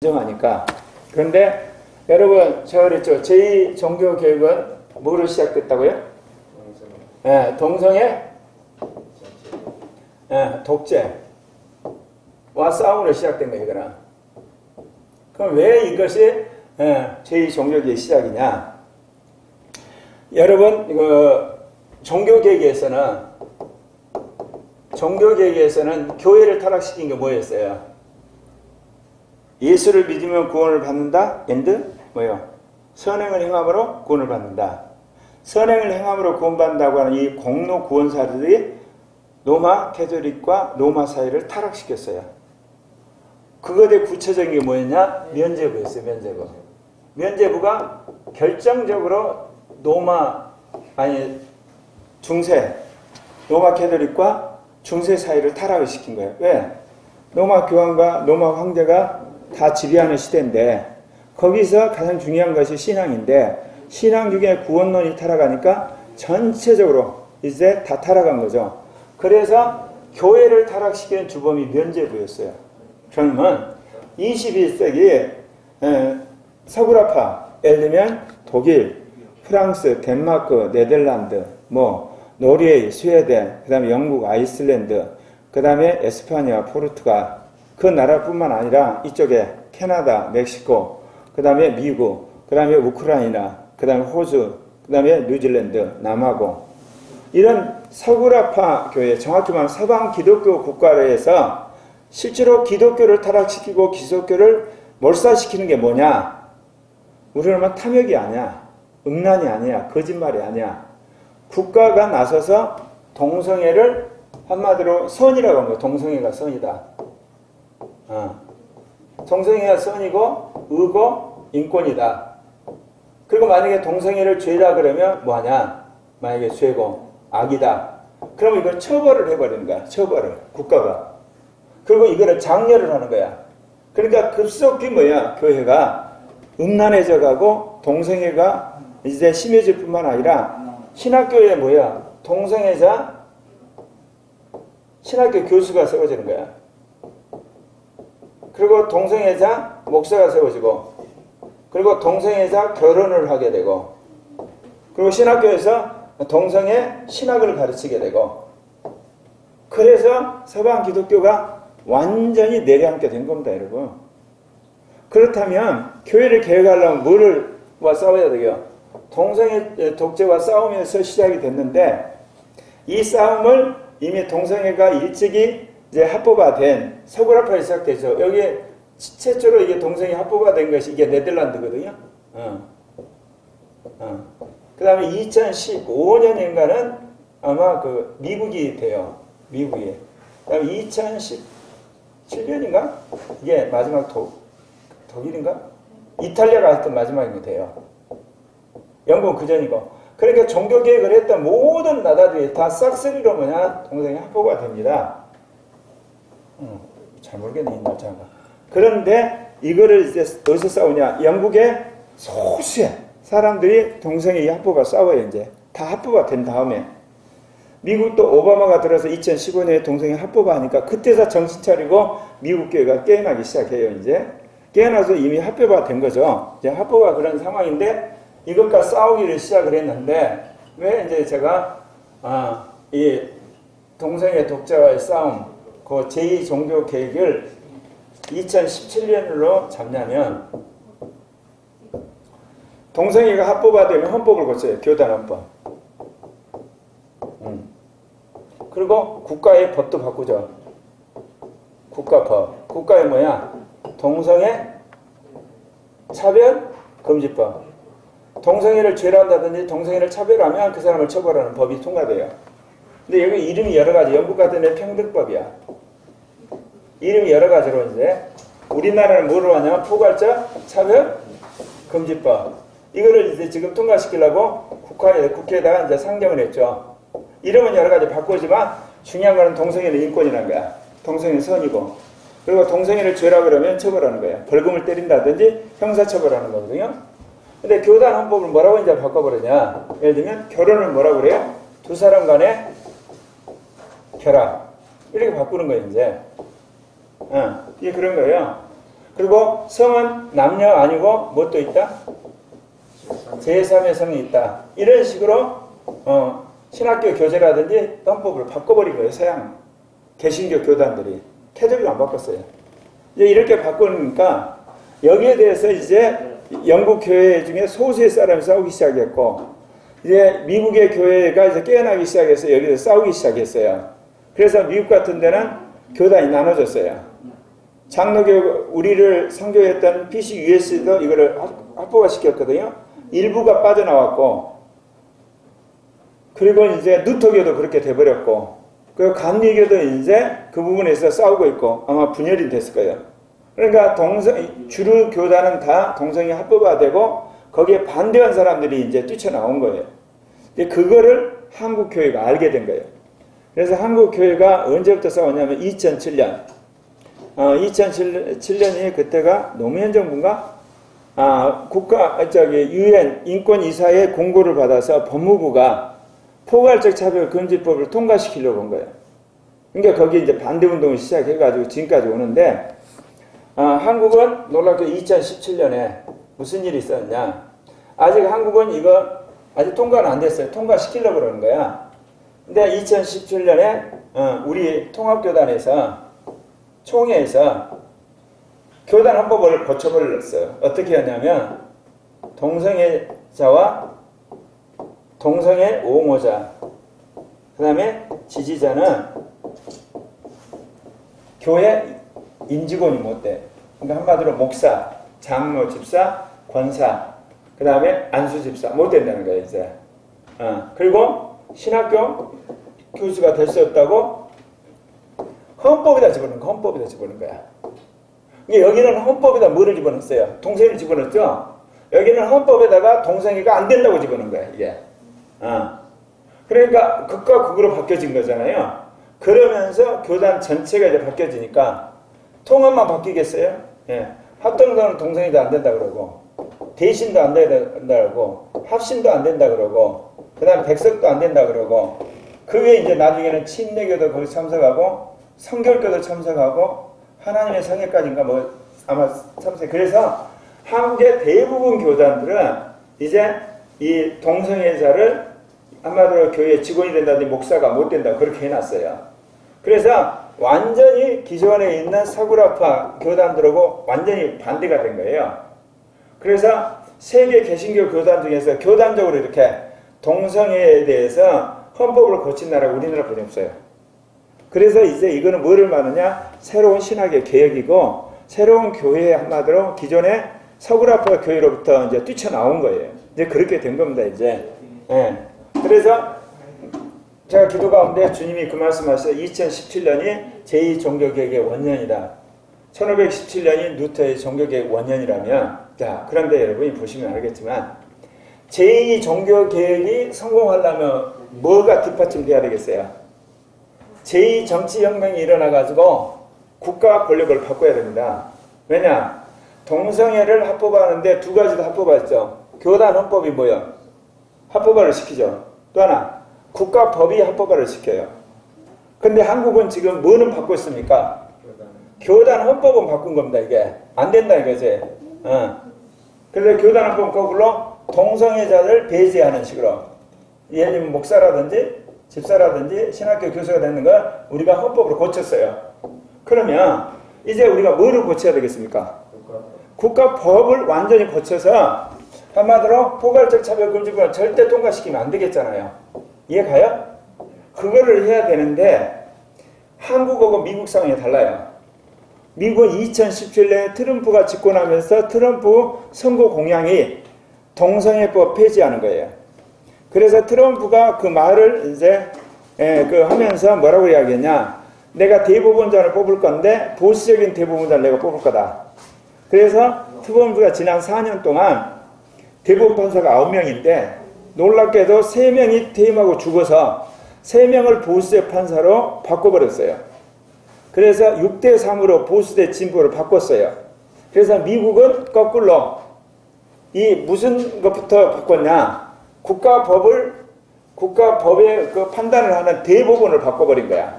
인정하니까. 그런데 여러분 제가 그랬죠. 제2종교개혁은 뭐로 시작됐다고요? 동성애 독재와 싸움으로 시작된 거예요. 이거는. 그럼 왜 이것이 제2종교개혁의 시작이냐? 여러분 이거 종교개혁에서는 교회를 타락시킨 게 뭐였어요? 예수를 믿으면 구원을 받는다. 뭐요? 선행을 행함으로 구원을 받는다. 선행을 행함으로 구원받는다고 하는 이 공로 구원사들이 로마 캐톨릭과 로마 사회를 타락시켰어요. 그것에 대해 구체적인 게 뭐였냐? 면죄부였어요. 면죄부가 결정적으로 로마 캐톨릭과 중세 사회를 타락을 시킨 거예요. 왜? 로마 교황과 로마 황제가 다 지배하는 시대인데 거기서 가장 중요한 것이 신앙인데 신앙 중에 구원론이 타락하니까 전체적으로 이제 다 타락한 거죠. 그래서 교회를 타락시키는 주범이 면죄부였어요. 그러면 21세기 서구라파, 예를 들면 독일, 프랑스, 덴마크, 네덜란드, 노르웨이, 스웨덴, 그 다음에 영국, 아이슬란드, 그 다음에 에스파냐, 포르투갈, 그 나라뿐만 아니라 이쪽에 캐나다, 멕시코, 그 다음에 미국, 그 다음에 우크라이나, 그 다음에 호주, 그 다음에 뉴질랜드, 남아공, 이런 서구라파 교회, 정확히 말하면 서방 기독교 국가에서 실제로 기독교를 타락시키고 기독교를 몰살시키는 게 뭐냐? 우리는 뭐 탐욕이 아니야, 음란이 아니야, 거짓말이 아니야. 국가가 나서서 동성애를 한마디로 선이라고 하는 거예요. 동성애가 선이다. 동성애가 선이고 의고 인권이다. 그리고 만약에 동성애를 죄다 그러면 뭐하냐? 만약에 죄고 악이다. 그러면 이걸 처벌을 해버리는 거야. 처벌을. 국가가. 그리고 이거를 장려를 하는 거야. 그러니까 급속히 교회가 음란해져 가고 동성애가 이제 심해질 뿐만 아니라 신학교에 동성애자 신학교 교수가 세워지는 거야. 그리고 동성애자 목사가 세워지고, 그리고 동성애자 결혼을 하게 되고, 그리고 신학교에서 동성애 신학을 가르치게 되고, 그래서 서방 기독교가 완전히 내려앉게 된 겁니다, 여러분. 그렇다면 교회를 개혁하려면 뭐를 싸워야 되요? 동성애 독재와 싸우면서 시작이 됐는데, 이 싸움을 이미 동성애가 일찍이 이제 합법화된 서구라파에 시작되죠. 여기 최초로 이게 동성애 합법화된 것이 이게 네덜란드거든요. 그 다음에 2015년인가는 아마 미국이 돼요. 미국이. 그 다음에 2017년인가? 이게 마지막 독일인가? 이탈리아가 하여튼 마지막이 돼요. 영국은 그 전이고. 그러니까 종교개혁을 했던 모든 나라들이 다 싹쓸이로 동성애 합법화 됩니다. 잘 모르겠네, 이 날짜가. 그런데 이거를 이제 어디서 싸우냐? 영국의 소수의 사람들이 동성애 합법화 싸워요, 이제. 다 합법화 된 다음에. 미국도 오바마가 들어서 2015년에 동성애 합법화하니까 그때서 정신 차리고 미국 교회가 깨어나기 시작해요, 이제. 깨어나서 이미 합법화 된 거죠. 이제 합법화 그런 상황인데 이것과 싸우기를 시작을 했는데, 왜 이제 제가, 이 동성애 독재와의 싸움, 그 제2종교개혁을 2017년으로 잡냐면, 동성애가 합법화되면 헌법을 고쳐요. 교단헌법. 그리고 국가의 법도 바꾸죠. 국가법. 국가의 동성애 차별 금지법. 동성애를 죄로 한다든지 동성애를 차별하면 그 사람을 처벌하는 법이 통과돼요. 근데 여기 이름이 여러 가지. 영국 같은 데 평등법이야. 이름이 여러 가지로 이제 우리나라는 뭐로 하냐면 포괄적 차별 금지법. 이거를 이제 지금 통과시키려고 국회에다가 이제 상정을 했죠. 이름은 여러 가지 바꾸지만 중요한 거는 동성애는 인권이라는 거야. 동성애는 선이고. 그리고 동성애를 죄라 그러면 처벌하는 거야. 벌금을 때린다든지 형사처벌하는 거거든요. 근데 교단 헌법을 뭐라고 이제 바꿔버리냐? 예를 들면 결혼을 뭐라고 그래요? 두 사람 간의 결합. 이렇게 바꾸는 거예요, 이제. 이게 그런 거예요. 그리고 성은 남녀 아니고 뭐 또 있다? 제3의 성이 있다. 이런 식으로 신학교 교재라든지 헌법을 바꿔버린 거예요. 서양 개신교 교단들이. 캐톨릭은 안 바꿨어요. 이제 이렇게 바꾸니까 여기에 대해서 이제 영국 교회 중에 소수의 사람이 싸우기 시작했고, 이제 미국의 교회가 이제 깨어나기 시작해서 여기서 싸우기 시작했어요. 그래서 미국 같은 데는 교단이 나눠졌어요. 장로교, 우리를 선교했던 PCUS도 이거를 합법화시켰거든요. 일부가 빠져나왔고, 그리고 이제 누토교도 그렇게 돼버렸고, 그리고 감리교도 이제 그 부분에서 싸우고 있고, 아마 분열이 됐을 거예요. 그러니까 주류 교단은 다 동성이 합법화되고, 거기에 반대한 사람들이 이제 뛰쳐나온 거예요. 근데 그거를 한국 교회가 알게 된 거예요. 그래서 한국 교회가 언제부터 싸웠냐면 2007년. 2007년이 그때가 노무현 정부인가? UN 인권이사의 공고를 받아서 법무부가 포괄적 차별 금지법을 통과시키려고 한 거예요. 그러니까 거기에 이제 반대운동을 시작해가지고 지금까지 오는데, 한국은 놀랍게 2017년에 무슨 일이 있었냐. 아직 한국은 이거 아직 통과는 안 됐어요. 통과시키려고 그러는 거야. 근데 2017년에 우리 통합교단에서 총회에서 교단 헌법을 고쳐버렸어요. 어떻게 하냐면 동성애자와 동성애 옹호자, 그 다음에 지지자는 교회 임직원이 못 돼. 그러니까 한마디로 목사, 장로, 집사, 권사, 그 다음에 안수 집사 못 된다는 거예요, 이제. 그리고 신학교 교수가 될 수 없다고 헌법에다 집어넣은 거야. 헌법에다 집어넣은 거야. 여기는 헌법에다 뭐를 집어넣었어요? 동성애를 집어넣었죠? 여기는 헌법에다가 동성애가 안 된다고 집어넣은 거야, 이게. 그러니까 극과 극으로 바뀌어진 거잖아요. 그러면서 교단 전체가 이제 바뀌어지니까 통합만 바뀌겠어요? 예. 합동도는 동성애도 안 된다 그러고, 대신도 안 된다 그러고, 합신도 안 된다 그러고, 그 다음에 백석도 안 된다 그러고, 그 외에 이제 나중에는 침례교도 거기 참석하고, 성결교도 참석하고, 하나님의 성회까지인가 뭐 아마 참석. 그래서 한국의 대부분 교단들은 이제 이 동성애자를 한마디로 교회 직원이 된다든지 목사가 못 된다 그렇게 해놨어요. 그래서 완전히 기존에 있는 사구라파 교단들하고 완전히 반대가 된 거예요. 그래서 세계 개신교 교단 중에서 교단적으로 이렇게 동성애에 대해서 헌법을 고친 나라가 우리나라뿐이 없어요. 그래서 이제 이거는 뭐를 말하냐? 새로운 신학의 개혁이고, 새로운 교회의 한마디로 기존의 서구라파 교회로부터 이제 뛰쳐나온 거예요. 이제 그렇게 된 겁니다, 이제. 예. 그래서 제가 기도 가운데 주님이 그 말씀하셔서 2017년이 제2종교개혁의 원년이다. 1517년이 루터의 종교개혁 원년이라면, 자, 그런데 여러분이 보시면 알겠지만, 제2종교개혁이 성공하려면 뭐가 뒷받침돼야 되겠어요? 제2정치혁명이 일어나가지고 국가 권력을 바꿔야 됩니다. 왜냐? 동성애를 합법화하는데 두 가지 다 합법화했죠. 교단 헌법이 뭐예요? 합법화를 시키죠. 또 하나, 국가법이 합법화를 시켜요. 근데 한국은 지금 뭐는 바꿨습니까? 교단 헌법은 바꾼 겁니다, 이게. 안 된다, 이거지. 그래서 교단 헌법 거꾸로 동성애자를 배제하는 식으로. 예를 들면 목사라든지 집사라든지 신학교 교수가 되는 걸 우리가 헌법으로 고쳤어요. 그러면 이제 우리가 뭐를 고쳐야 되겠습니까? 국가법을 완전히 고쳐서 한마디로 포괄적 차별금지법을 절대 통과시키면 안 되겠잖아요. 이해가요? 그거를 해야 되는데 한국하고 미국 상황이 달라요. 미국은 2017년에 트럼프가 집권하면서 트럼프 선거 공약이 동성애법 폐지하는 거예요. 그래서 트럼프가 그 말을 이제 하면서 뭐라고 이야기했냐? 내가 대법원장을 뽑을 건데 보수적인 대법원장을 내가 뽑을 거다. 그래서 트럼프가 지난 4년 동안 대법원 판사가 9명인데 놀랍게도 3명이 퇴임하고 죽어서 3명을 보수적 판사로 바꿔버렸어요. 그래서 6대3으로 보수대 진보를 바꿨어요. 그래서 미국은 거꾸로 이 무슨 것부터 바꿨냐? 국가법의 그 판단을 하는 대법원을 바꿔버린 거야.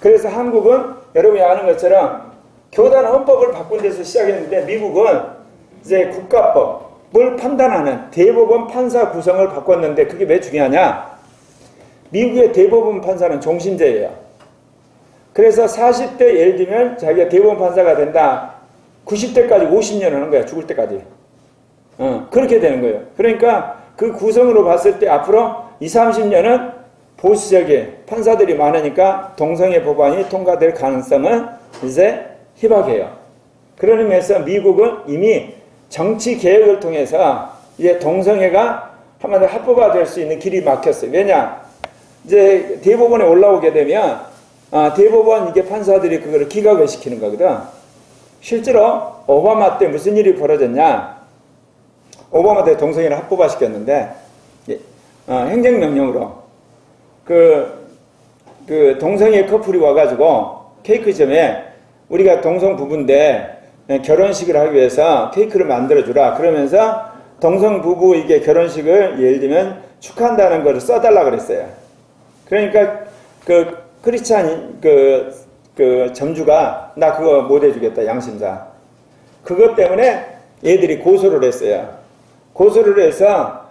그래서 한국은 여러분이 아는 것처럼 교단 헌법을 바꾼 데서 시작했는데 미국은 이제 국가법을 판단하는 대법원 판사 구성을 바꿨는데 그게 왜 중요하냐? 미국의 대법원 판사는 종신제예요. 그래서 40대 예를 들면 자기가 대법원 판사가 된다. 90대까지 50년 하는 거야. 죽을 때까지. 그렇게 되는 거예요. 그러니까 그 구성으로 봤을 때 앞으로 20, 30년은 보수적인 판사들이 많으니까 동성애 법안이 통과될 가능성은 이제 희박해요. 그런 의미에서 미국은 이미 정치 개혁을 통해서 이제 동성애가 한마디로 합법화될 수 있는 길이 막혔어요. 왜냐? 이제 대법원에 올라오게 되면 대법원 이게 판사들이 그거를 기각을 시키는 거거든. 실제로 오바마 때 무슨 일이 벌어졌냐? 오바마 때 동성애를 합법화 시켰는데 행정명령으로 그 동성애 커플이 와가지고 케이크점에 우리가 동성 부부인데 결혼식을 하기 위해서 케이크를 만들어주라. 그러면서 동성 부부 이게 결혼식을 예를 들면 축하한다는 것을 써달라 그랬어요. 그러니까 그 크리스찬 그 점주가 나 그거 못 해주겠다. 양심사. 그것 때문에 얘들이 고소를 했어요. 고소를 해서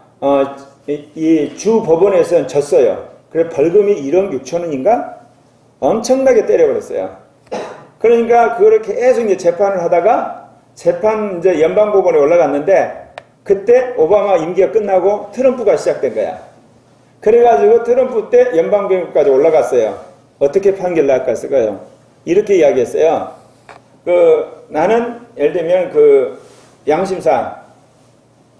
이 주 법원에서는 졌어요. 그래 벌금이 1억 6천 원인가? 엄청나게 때려버렸어요. 그러니까 그거를 계속 이제 재판을 하다가 재판 이제 연방법원에 올라갔는데 그때 오바마 임기가 끝나고 트럼프가 시작된 거야. 그래가지고 트럼프 때 연방법원까지 올라갔어요. 어떻게 판결 날까 쓸까요? 이렇게 이야기했어요. 나는 예를 들면 양심상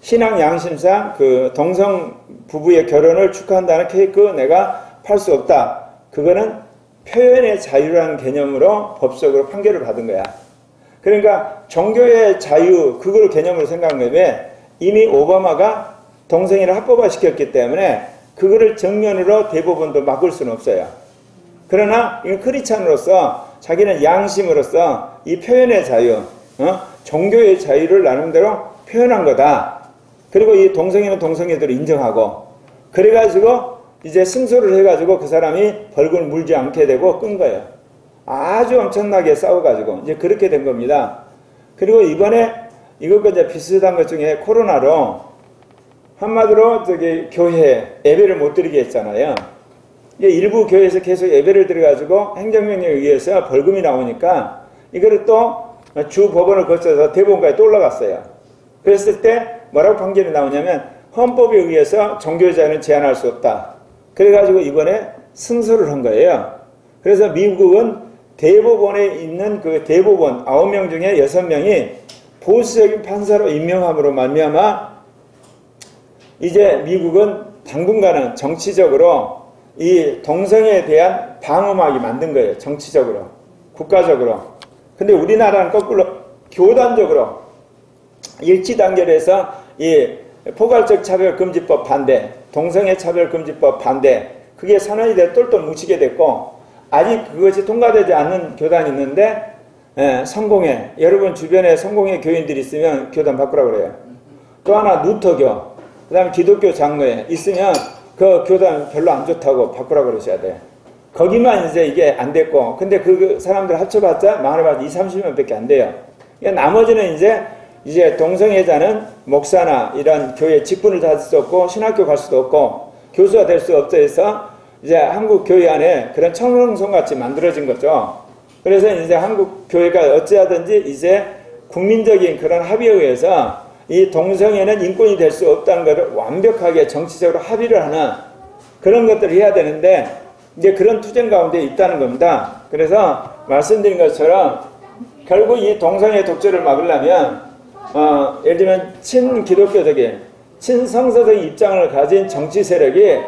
신앙 양심상 동성 부부의 결혼을 축하한다는 케이크 내가 팔 수 없다. 그거는 표현의 자유라는 개념으로 법적으로 판결을 받은 거야. 그러니까 종교의 자유 그걸 개념으로 생각한 거예요. 왜? 이미 오바마가 동성애를 합법화 시켰기 때문에 그거를 정면으로 대법원도 막을 수는 없어요. 그러나 이 크리스찬으로서 자기는 양심으로서 이 표현의 자유, 종교의 자유를 나름대로 표현한 거다. 그리고 이 동성애는 동성애대로 인정하고 그래가지고 이제 승소를 해가지고 그 사람이 벌금을 물지 않게 되고 끈 거예요. 아주 엄청나게 싸워가지고 이제 그렇게 된 겁니다. 그리고 이번에 이것과 이제 비슷한 것 중에 코로나로 한마디로 교회 예배를 못 드리게 했잖아요. 일부 교회에서 계속 예배를 드려가지고 행정명령에 의해서 벌금이 나오니까 이거를 또 주 법원을 거쳐서 대법원까지 또 올라갔어요. 그랬을 때 뭐라고 판결이 나오냐면 헌법에 의해서 종교의 자유는 제한할 수 없다. 그래가지고 이번에 승소를 한 거예요. 그래서 미국은 대법원에 있는 그 대법원 9명 중에 6명이 보수적인 판사로 임명함으로 말미암아 이제 미국은 당분간은 정치적으로 이 동성애에 대한 방어막이 만든 거예요. 정치적으로, 국가적으로. 근데 우리나라는 거꾸로 교단적으로 일치단결해서 이 포괄적 차별금지법 반대, 동성애 차별금지법 반대, 그게 선언이 돼 똘똘 뭉치게 됐고 아직 그것이 통과되지 않는 교단이 있는데 성공회, 여러분 주변에 성공회 교인들이 있으면 교단 바꾸라고 그래요. 또 하나 누터교, 그 다음에 기독교 장로회 있으면 그 교단 별로 안 좋다고 바꾸라고 그러셔야 돼. 거기만 이제 이게 안 됐고 근데 그 사람들 합쳐봤자 많아봤자 20, 30명 밖에 안 돼요. 그러니까 나머지는 이제 동성애자는 목사나 이런 교회 직분을 다할 수 없고 신학교 갈 수도 없고 교수가 될 수 없어 해서 이제 한국 교회 안에 그런 청렁성같이 만들어진 거죠. 그래서 이제 한국 교회가 어찌하든지 이제 국민적인 그런 합의에 의해서 이 동성애는 인권이 될 수 없다는 것을 완벽하게 정치적으로 합의를 하는 그런 것들을 해야 되는데 이제 그런 투쟁 가운데 있다는 겁니다. 그래서 말씀드린 것처럼 결국 이 동성애 독재를 막으려면 예를 들면 친기독교적인 친성서적인 입장을 가진 정치 세력이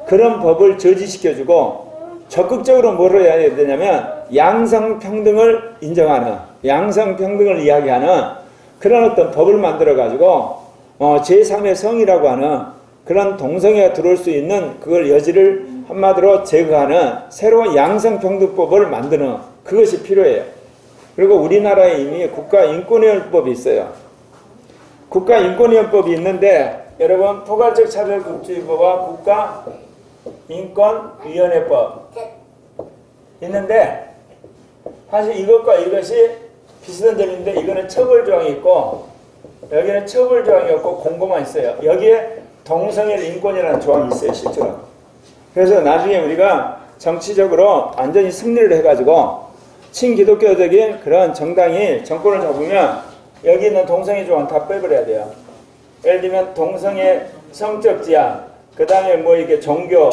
그런 법을 저지시켜주고 적극적으로 뭘 해야 되냐면 양성평등을 인정하는 양성평등을 이야기하는 그런 어떤 법을 만들어 가지고 제3의 성이라고 하는 그런 동성애가 들어올 수 있는 그걸 여지를 한마디로 제거하는 새로운 양성평등법을 만드는 그것이 필요해요. 그리고 우리나라에 이미 국가인권위원법이 있어요. 국가인권위원법이 있는데 여러분 포괄적 차별금지법과 국가인권위원회법 있는데 사실 이것과 이것이 비슷한 점인데 이거는 처벌조항이 있고 여기는 처벌조항이 없고 공고만 있어요. 여기에 동성애 인권이라는 조항이 있어요. 실제로. 그래서 나중에 우리가 정치적으로 완전히 승리를 해가지고 친기독교적인 그런 정당이 정권을 잡으면 여기 있는 동성애 조항 다 빼버려야 돼요. 예를 들면 동성애 성적 지향, 그 다음에 뭐 이렇게 종교,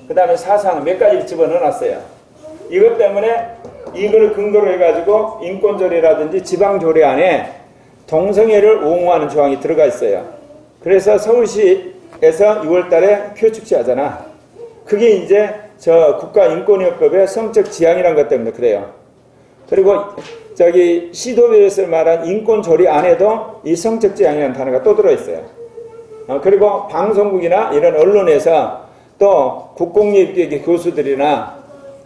그 다음에 사상 몇 가지를 집어넣어놨어요. 이것 때문에 이걸 근거로 해가지고 인권조례라든지 지방조례 안에 동성애를 옹호하는 조항이 들어가 있어요. 그래서 서울시에서 6월달에 표축제하잖아. 그게 이제 저 국가인권위원법의 성적 지향이라는 것 때문에 그래요. 그리고 저기 시도별에서 말한 인권조례 안에도 이 성적 지향이라는 단어가 또 들어있어요. 그리고 방송국이나 이런 언론에서 또 국공립 교수들이나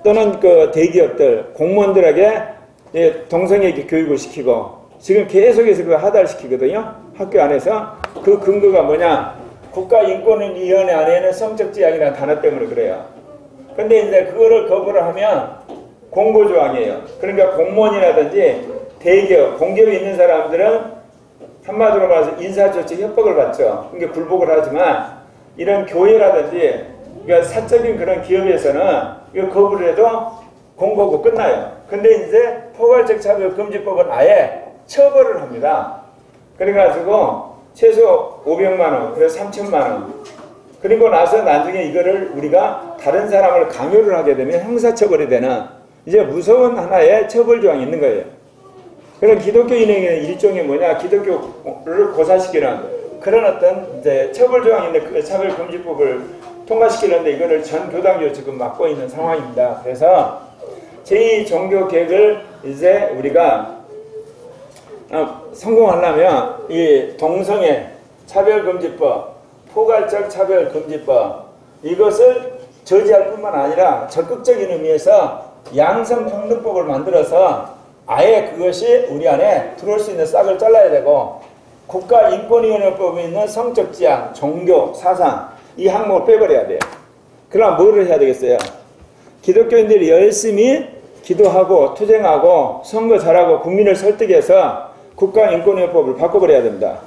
또는 그 대기업들 공무원들에게 동성애 교육을 시키고 지금 계속해서 그거 하달시키거든요. 학교 안에서. 그 근거가 뭐냐? 국가인권위원회 안에는 성적 지향이라는 단어 때문에 그래요. 근데 이제 그거를 거부를 하면 공고조항이에요. 그러니까 공무원이라든지 대기업, 공기업에 있는 사람들은 한마디로 말해서 인사조치 협박을 받죠. 그러니까 굴복을 하지만 이런 교회라든지 그러니까 사적인 그런 기업에서는 이거 거부를 해도 공고고 끝나요. 근데 이제 포괄적 차별금지법은 아예 처벌을 합니다. 그래가지고 최소 500만 원, 그래서 3천만 원. 그리고 나서 나중에 이거를 우리가 다른 사람을 강요를 하게 되면 형사처벌이 되는 이제 무서운 하나의 처벌조항이 있는 거예요. 그럼 기독교인에게는 일종의 뭐냐, 기독교를 고사시키는 그런 어떤 이제 처벌조항인데 그 차별금지법을 통과시키는데 이거를 전 교당으로 지금 맡고 있는 상황입니다. 그래서 제2종교개혁을 이제 우리가 성공하려면 이 동성애 차별금지법, 포괄적 차별금지법 이것을 저지할 뿐만 아니라 적극적인 의미에서 양성평등법을 만들어서 아예 그것이 우리 안에 들어올 수 있는 싹을 잘라야 되고 국가인권위원회법에 있는 성적 지향, 종교, 사상 이 항목을 빼버려야 돼요. 그럼 뭐를 해야 되겠어요? 기독교인들이 열심히 기도하고 투쟁하고 선거 잘하고 국민을 설득해서 국가인권위원회법을 바꿔버려야 됩니다.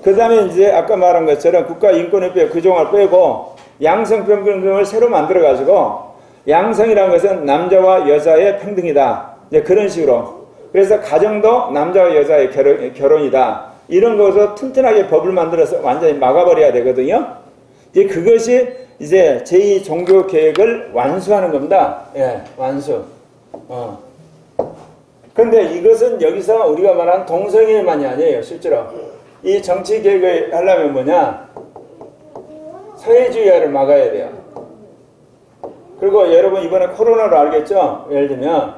그 다음에 이제 아까 말한 것처럼 국가인권위원회법 그 조항을 빼고 양성평등을 새로 만들어가지고 양성이라는 것은 남자와 여자의 평등이다. 이제 그런 식으로. 그래서 가정도 남자와 여자의 결혼이다. 이런 것으로 튼튼하게 법을 만들어서 완전히 막아버려야 되거든요. 이제 그것이 이제 제2종교개혁을 완수하는 겁니다. 예, 완수. 근데 이것은 여기서 우리가 말한 동성애만이 아니에요. 실제로. 이 정치개혁을 하려면 뭐냐? 사회주의화를 막아야 돼요. 그리고 여러분 이번에 코로나로 알겠죠? 예를 들면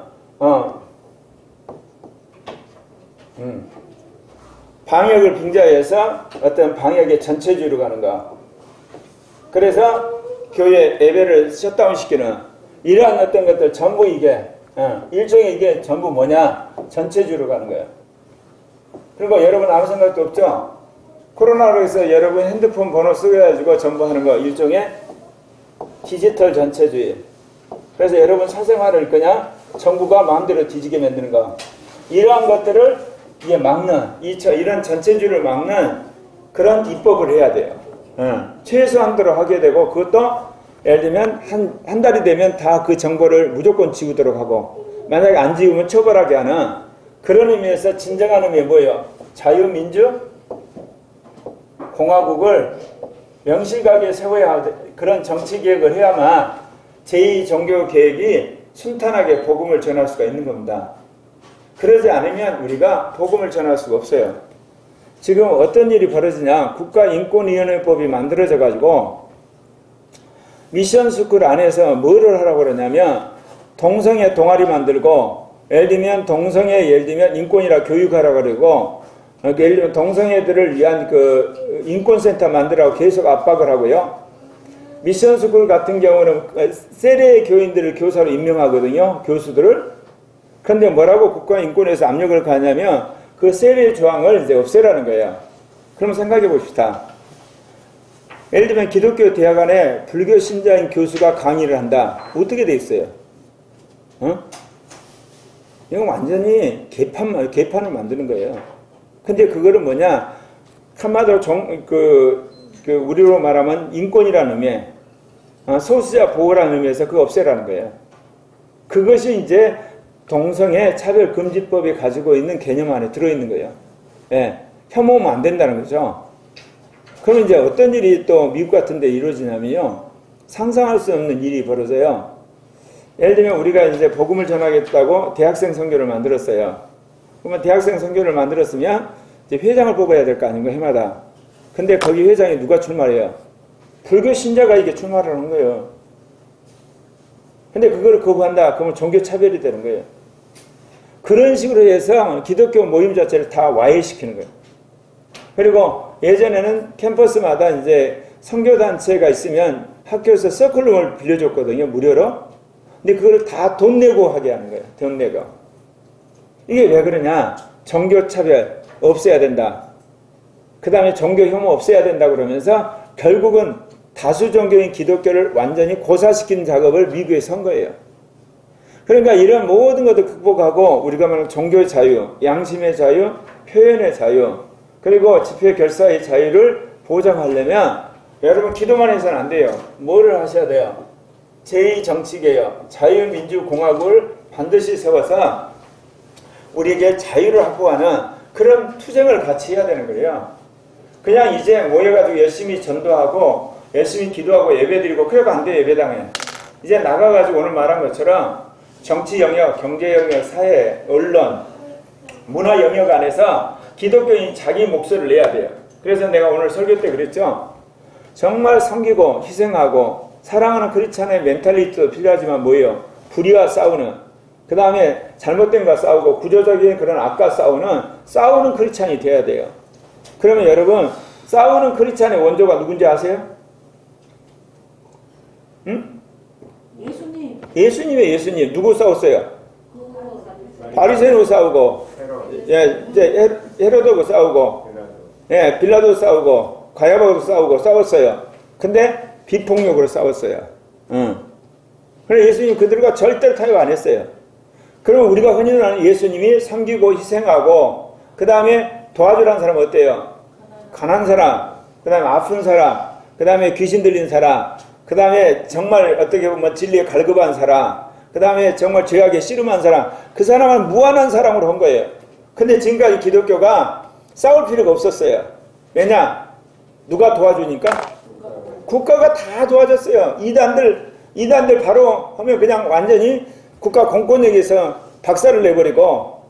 방역을 빙자해서 어떤 방역의 전체주의로 가는 거. 그래서 교회 예배를 셧다운시키는 이러한 어떤 것들 전부 이게 일종의 이게 전부 뭐냐? 전체주의로 가는 거예요. 그리고 여러분 아무 생각도 없죠? 코로나로 해서 여러분 핸드폰 번호 쓰여가지고 전부 하는 거 일종의 디지털 전체주의. 그래서 여러분 사생활을 그냥 정부가 마음대로 뒤지게 만드는 거. 이러한 것들을 이게 막는, 이런 전체주의를 막는 그런 입법을 해야 돼요. 최소한도로 하게 되고 그것도 예를 들면 한 달이 되면 다 그 정보를 무조건 지우도록 하고 만약에 안 지우면 처벌하게 하는 그런 의미에서 진정한 의미 뭐예요? 자유민주 공화국을 명실하게 세워야 할 그런 정치개혁을 해야만 제2종교개혁이 순탄하게 복음을 전할 수가 있는 겁니다. 그러지 않으면 우리가 복음을 전할 수가 없어요. 지금 어떤 일이 벌어지냐? 국가인권위원회법이 만들어져 가지고 미션스쿨 안에서 뭐를 하라고 그러냐면 동성애 동아리 만들고 예를 들면 동성애 예를 들면 인권이라 교육하라고 그러고 예를 들면 동성애들을 위한 그 인권센터 만들라고 계속 압박을 하고요. 미션스쿨 같은 경우는 세례 교인들을 교사로 임명하거든요. 교수들을. 그런데 뭐라고 국가인권에서 압력을 가냐면 그 세례 조항을 이제 없애라는 거예요. 그럼 생각해 봅시다. 예를 들면 기독교 대학 안에 불교 신자인 교수가 강의를 한다. 어떻게 돼 있어요? 이건 완전히 개판을 만드는 거예요. 근데 그거는 뭐냐? 한마디로 우리로 말하면 인권이라는 의미에, 소수자 보호라는 의미에서 그거 없애라는 거예요. 그것이 이제 동성애 차별금지법이 가지고 있는 개념 안에 들어있는 거예요. 예, 혐오하면 안 된다는 거죠. 그럼 이제 어떤 일이 또 미국 같은 데 이루어지냐면요. 상상할 수 없는 일이 벌어져요. 예를 들면 우리가 이제 복음을 전하겠다고 대학생 선교를 만들었어요. 그러면 대학생 선교를 만들었으면 이제 회장을 뽑아야 될 거 아닌가, 해마다. 근데 거기 회장이 누가 출마해요? 불교 신자가 이게 출마를 하는 거예요. 근데 그걸 거부한다. 그러면 종교 차별이 되는 거예요. 그런 식으로 해서 기독교 모임 자체를 다 와해시키는 거예요. 그리고 예전에는 캠퍼스마다 이제 선교단체가 있으면 학교에서 서클룸을 빌려줬거든요. 무료로. 근데 그걸 다 돈 내고 하게 하는 거예요. 돈 내고. 이게 왜 그러냐? 종교차별 없애야 된다. 그 다음에 종교 혐오 없애야 된다 그러면서 결국은 다수 종교인 기독교를 완전히 고사시키는 작업을 미국에서 한 거예요. 그러니까 이런 모든 것을 극복하고 우리가 말하는 종교의 자유, 양심의 자유, 표현의 자유, 그리고 집회 결사의 자유를 보장하려면 여러분 기도만 해서는 안 돼요. 뭐를 하셔야 돼요? 제2정치개혁, 자유민주공화국을 반드시 세워서 우리에게 자유를 확보하는 그런 투쟁을 같이 해야 되는 거예요. 그냥 이제 모여가지고 열심히 전도하고 열심히 기도하고 예배드리고 그래도 안 돼요. 예배당에. 이제 나가가지고 오늘 말한 것처럼 정치 영역, 경제 영역, 사회, 언론, 문화 영역 안에서 기독교인 자기 목소리를 내야 돼요. 그래서 내가 오늘 설교 때 그랬죠. 정말 섬기고 희생하고 사랑하는 크리스찬의 멘탈리티도 필요하지만 뭐예요? 불의와 싸우는, 그 다음에 잘못된 거 싸우고 구조적인 그런 악과 싸우는 크리스찬이 돼야 돼요. 그러면 여러분 싸우는 크리스찬의 원조가 누군지 아세요? 응? 예수님. 예수님이에요. 예수님. 누구 싸웠어요? 바리새인하고 싸우고, 예, 이제 헤로드하고 싸우고, 예, 빌라도 싸우고, 가야바도 싸웠어요. 근데 비폭력으로 싸웠어요. 그래 예수님 그들과 절대로 타협 안 했어요. 그러면 우리가 흔히 아는 예수님이 섬기고 희생하고 그 다음에 도와주라는 사람은 어때요? 가난한 사람, 그 다음에 아픈 사람, 그 다음에 귀신 들린 사람, 그 다음에 정말 어떻게 보면 진리에 갈급한 사람, 그 다음에 정말 죄악에 씨름한 사람, 그 사람은 무한한 사랑으로 한 거예요. 근데 지금까지 기독교가 싸울 필요가 없었어요. 왜냐? 누가 도와주니까? 국가가 다 도와줬어요. 이단들 바로 하면 그냥 완전히 국가 공권력에서 박살을 내버리고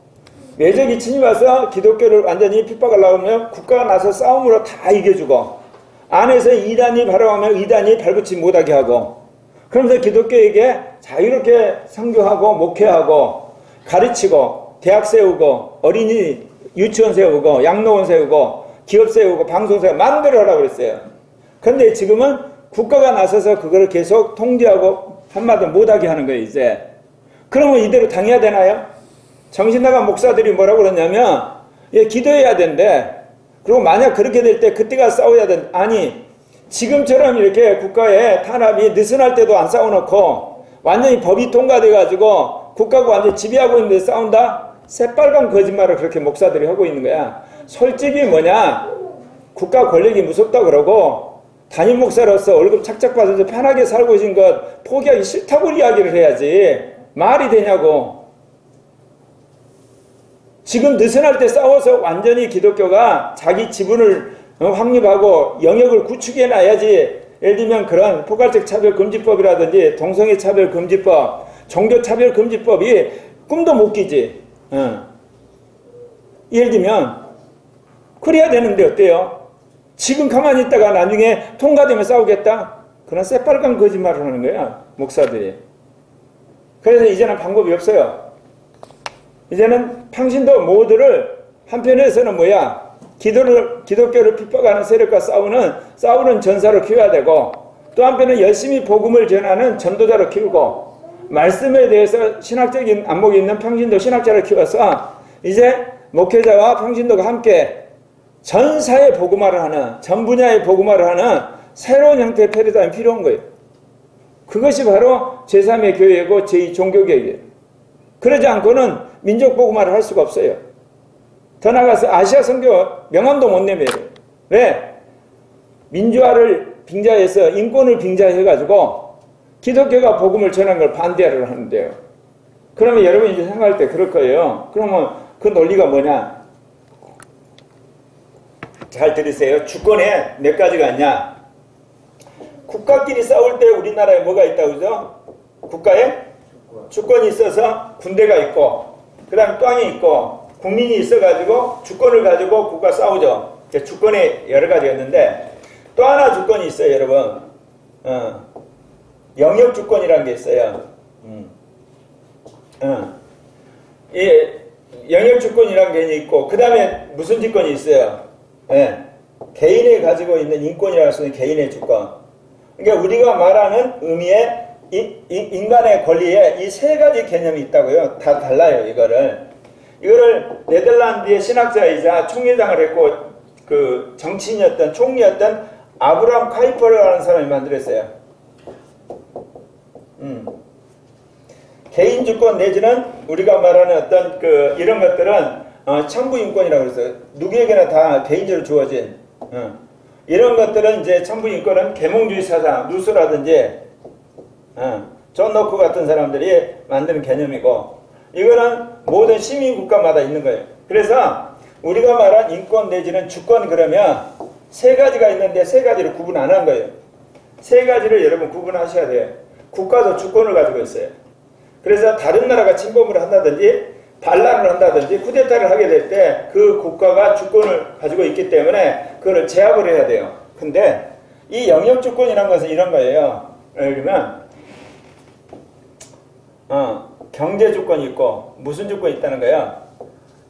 외적이 침입와서 기독교를 완전히 핍박하려고 하면 국가가 나서 싸움으로 다 이겨주고 안에서 이단이 바로 하면 이단이 발붙이지 못하게 하고 그러면서 기독교에게 자유롭게 선교하고 목회하고 가르치고 대학 세우고 어린이 유치원 세우고 양로원 세우고 기업 세우고 방송 세우고 마음대로 하라고 그랬어요. 그런데 지금은 국가가 나서서 그거를 계속 통제하고 한마디 못하게 하는 거예요. 이제. 그러면 이대로 당해야 되나요? 정신나간 목사들이 뭐라고 그러냐면 기도해야 된대. 그리고 만약 그렇게 될 때 그때가 싸워야 된다. 아니 지금처럼 이렇게 국가의 탄압이 느슨할 때도 안 싸워놓고 완전히 법이 통과돼가지고 국가가 완전히 지배하고 있는데 싸운다? 새빨간 거짓말을 그렇게 목사들이 하고 있는 거야. 솔직히 뭐냐? 국가 권력이 무섭다 그러고 담임 목사로서 월급 착착 받아서 편하게 살고 계신 것 포기하기 싫다고 이야기를 해야지. 말이 되냐고. 지금 느슨할 때 싸워서 완전히 기독교가 자기 지분을 확립하고 영역을 구축해놔야지. 예를 들면 그런 포괄적 차별금지법이라든지 동성애 차별금지법, 종교차별금지법이 꿈도 못 끼지. 예를 들면 그래야 되는데 어때요? 지금 가만히 있다가 나중에 통과되면 싸우겠다? 그런 새빨간 거짓말을 하는 거야 목사들이. 그래서 이제는 방법이 없어요. 이제는 평신도 모두를 한편에서는 뭐야? 기독교를 핍박하는 세력과 싸우는 전사로 키워야 되고 또 한편은 열심히 복음을 전하는 전도자로 키우고 말씀에 대해서 신학적인 안목이 있는 평신도 신학자를 키워서 이제 목회자와 평신도가 함께 전 사회 복음화를 하는, 전 분야의 복음화를 하는 새로운 형태의 패러다임이 필요한 거예요. 그것이 바로 제3의 교회고 제2 종교개혁이에요. 그러지 않고는 민족보고말을 할 수가 없어요. 더 나아가서 아시아 선교 명함도 못 내밀어요. 왜? 민주화를 빙자해서 인권을 빙자해가지고 기독교가 복음을 전하는 걸 반대를 하는데요. 그러면 여러분이 이제 생각할 때 그럴 거예요. 그러면 그 논리가 뭐냐? 잘 들으세요. 주권에 몇 가지가 있냐? 국가끼리 싸울 때 우리나라에 뭐가 있다고 그러죠? 국가에 주권이 있어서 군대가 있고, 그 다음에 땅이 있고, 국민이 있어가지고 주권을 가지고 국가 싸우죠. 주권이 여러 가지가 있는데, 또 하나 주권이 있어요, 여러분. 영역 주권이라는 게 있어요. 이 영역 주권이라는 게 있고, 그 다음에 무슨 주권이 있어요? 예. 개인이 가지고 있는 인권이라고 할 수 있는 개인의 주권. 그러니까 우리가 말하는 의미의 인간의 권리에 이 세 가지 개념이 있다고요. 다 달라요, 이거를. 이거를 네덜란드의 신학자이자 총회장을 했고, 그 정치인이었던, 총리였던 아브라함 카이퍼라는 사람이 만들었어요. 개인 주권 내지는 우리가 말하는 어떤 이런 것들은 천부인권이라고 그랬어요. 누구에게나 다 개인적으로 주어진 이런 것들은 이제 천부인권은 계몽주의 사상, 루소라든지 존 노크 같은 사람들이 만드는 개념이고, 이거는 모든 시민국가마다 있는 거예요. 그래서 우리가 말한 인권 내지는 주권 그러면 세 가지가 있는데 세 가지를 구분 안 한 거예요. 세 가지를 여러분 구분하셔야 돼요. 국가도 주권을 가지고 있어요. 그래서 다른 나라가 침범을 한다든지 반란을 한다든지 쿠데타를 하게 될 때 그 국가가 주권을 가지고 있기 때문에 그걸 제압을 해야 돼요. 근데 이 영역 주권이라는 것은 이런 거예요. 예를 들면 경제 주권이 있고 무슨 주권이 있다는 거야?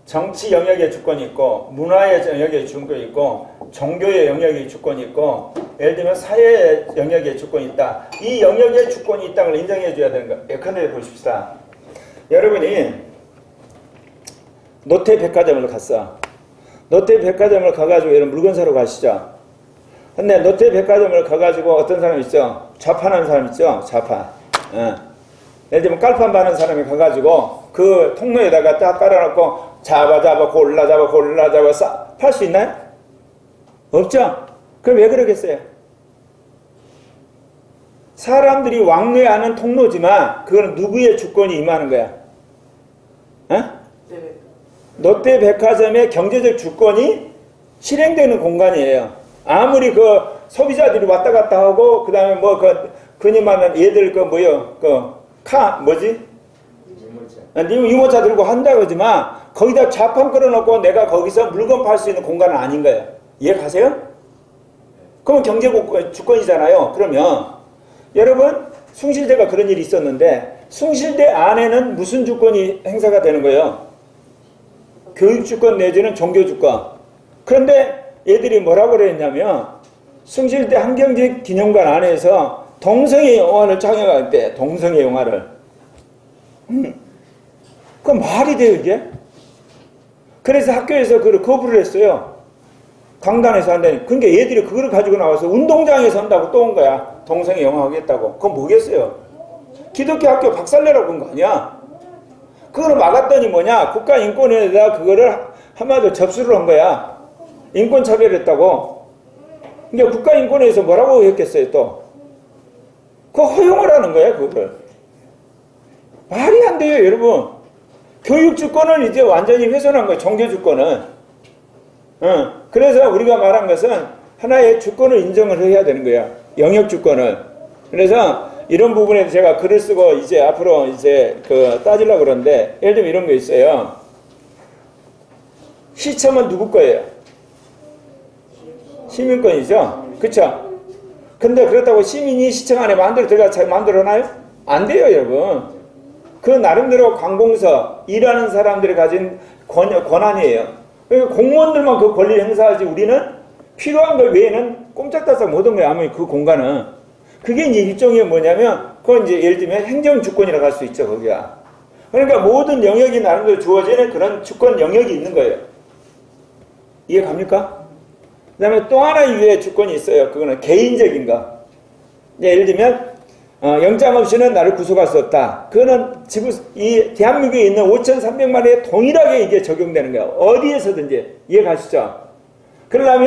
정치 영역의 주권이 있고 문화의 영역의 주권이 있고 종교의 영역의 주권이 있고 예를 들면 사회의 영역의 주권이 있다. 이 영역의 주권이 있다는 걸 인정해 줘야 되는 거예요. 예컨대 보십시다. 여러분이 롯데 백화점을 갔어. 롯데 백화점을 가가지고 여러분 물건 사러 가시죠. 근데 롯데 백화점을 가가지고 어떤 사람 있죠? 좌판하는 사람 있죠? 좌판. 예를 들면 깔판 바는 사람이 가가지고 그 통로에다가 딱 깔아놓고 잡아 골라 팔 수 있나요? 없죠? 그럼 왜 그러겠어요? 사람들이 왕래하는 통로지만 그건 누구의 주권이 임하는 거야? 롯데 백화점의 경제적 주권이 실행되는 공간이에요. 아무리 그 소비자들이 왔다 갔다 하고 그 다음에 뭐 그니만은 얘들 유모차 들고 한다고 하지만 거기다 좌판 끌어놓고 내가 거기서 물건 팔 수 있는 공간은 아닌 거예요. 이해 가세요? 그러면 경제 주권이잖아요. 그러면 여러분 숭실대가 그런 일이 있었는데 숭실대 안에는 무슨 주권이 행사가 되는 거예요? 교육주권 내지는 종교주권. 그런데 얘들이 뭐라고 그랬냐면 숭실대 한경직 기념관 안에서 동성애 영화를 창영할 때 동성애 영화를 그건 말이 돼요 이게? 그래서 학교에서 그걸 거부를 했어요. 강단에서 한다니. 그러니까 얘들이 그걸 가지고 나와서 운동장에서 한다고 또 온 거야. 동성애 영화 하겠다고. 그건 뭐겠어요? 기독교 학교 박살내라고 한 거 아니야? 그거를 막았더니 뭐냐? 국가인권위에다 그거를 한마디로 접수를 한 거야. 인권차별했다고. 그러니까 국가인권위에서 뭐라고 했겠어요 또? 그거 허용을 하는 거야 그거를. 말이 안 돼요 여러분. 교육주권을 이제 완전히 훼손한 거예요. 종교주권은. 그래서 우리가 말한 것은 하나의 주권을 인정을 해야 되는 거야. 영역주권을. 그래서 이런 부분에 제가 글을 쓰고 이제 앞으로 이제 따지려고 그러는데 예를 들면 이런 거 있어요. 시청은 누구 거예요? 시민권이죠? 그쵸? 근데 그렇다고 시민이 시청 안에 마음대로 들어가서 만들어놔요? 안 돼요 여러분. 그 나름대로 관공서 일하는 사람들이 가진 권한이에요. 공무원들만 그 권리를 행사하지 우리는 필요한 것 외에는 꼼짝달싹 못한 거야. 아무리 그 공간은. 그게 이제 일종의 뭐냐면 그건 이제 예를 들면 행정주권이라고 할 수 있죠. 거기야. 그러니까 모든 영역이 나름대로 주어지는 그런 주권 영역이 있는 거예요. 이해 갑니까? 그 다음에 또 하나 이외의 주권이 있어요. 그거는 개인적인 거. 예를 들면 영장 없이는 나를 구속할 수 없다. 그거는 이 대한민국에 있는 5,300만 원에 동일하게 이게 적용되는 거야. 어디에서든지. 이해 가시죠? 그러려면